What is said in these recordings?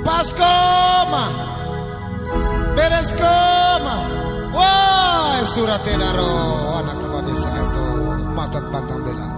Pas koma, beres koma. Wah, surat edaro anak rumah desa itu matat batang bela.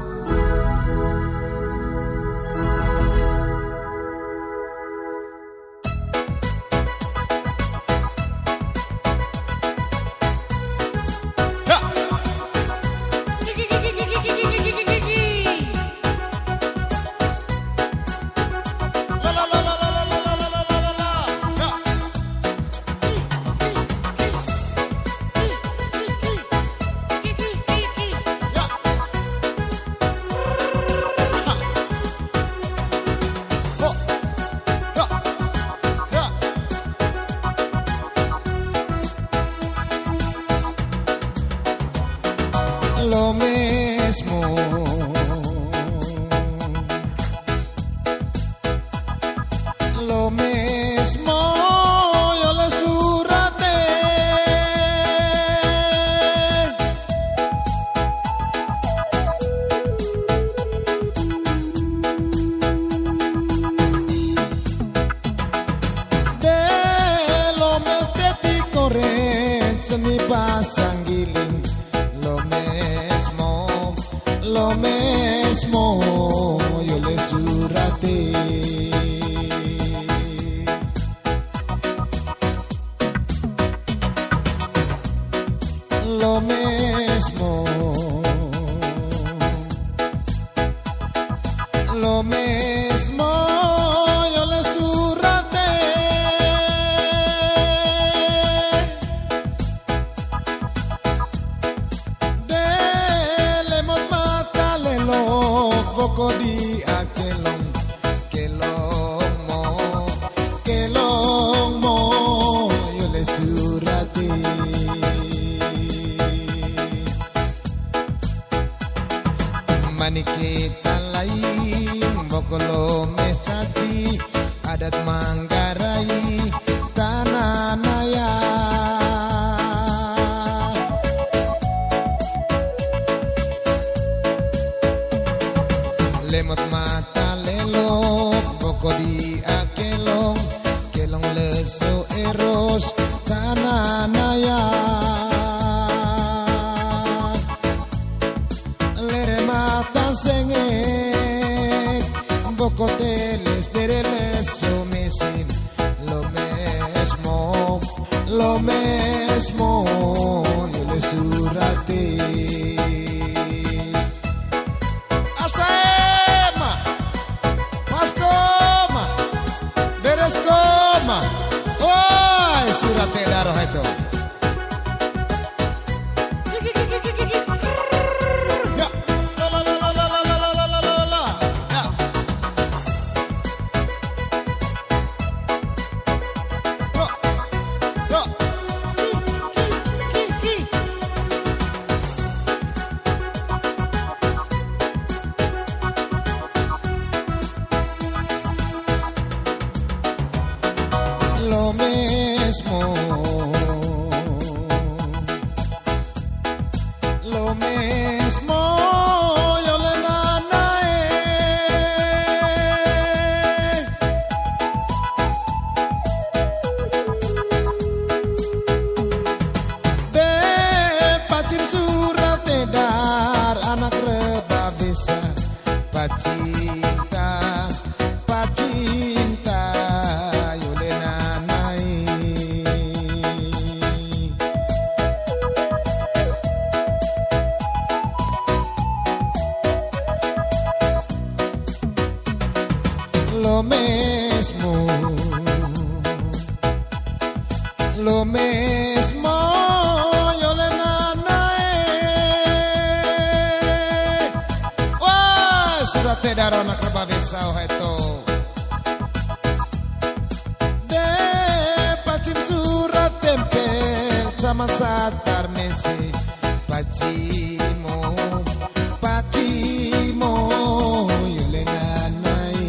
Lo mismo, lo mismo yo le surate. De lo mes de ti corren semi pasang giling. Lo mismo yo le surate. Lo mismo, lo mismo yo le surate. Poco di akelong, kelong mo, yo le surati. Manikita lain, bokolo mesaji, adat Manggarai, tanah naya. Lemot mata lelok, boko di akelong, kelong leso eros, tanah naya. Lere mata sengek, boko teles dere leso mesin. Lo mismo, yo le surate. Koma, oh, surat edaro itu. Lo mismo, lo mismo yo le nanae. De pacim surat edar anak reba bisa pacinta. Lo mismo, lo mismo yo le nanae. Wah, surat edaro anak reba bisa itu. De pacim surat tempel sama satar mesi pacimo yo le nanae.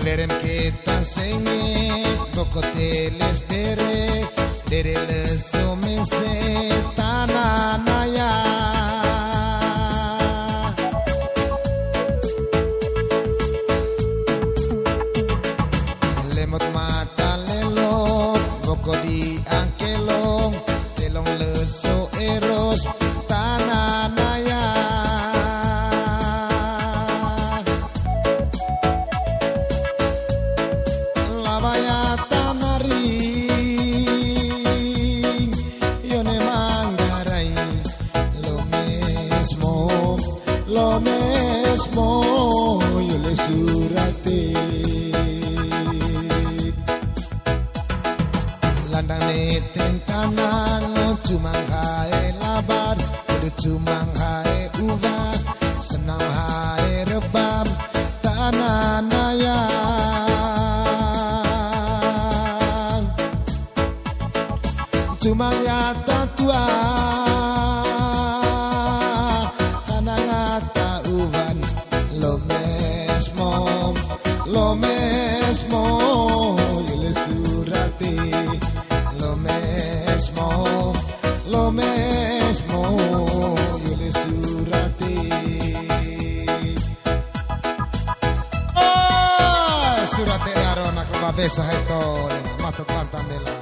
Lerem kita sengit boko teles dere leso mese tanah naya. lo mesmo yo le surate landane tentanang cumang hae labar kudu cumang hae ubah senam hae rebam tananayang cumang ya tatua tanangata uban lo mesmo yo le surate lo mesmo yo le surate oh surate arona klubabesa ito matat pantamela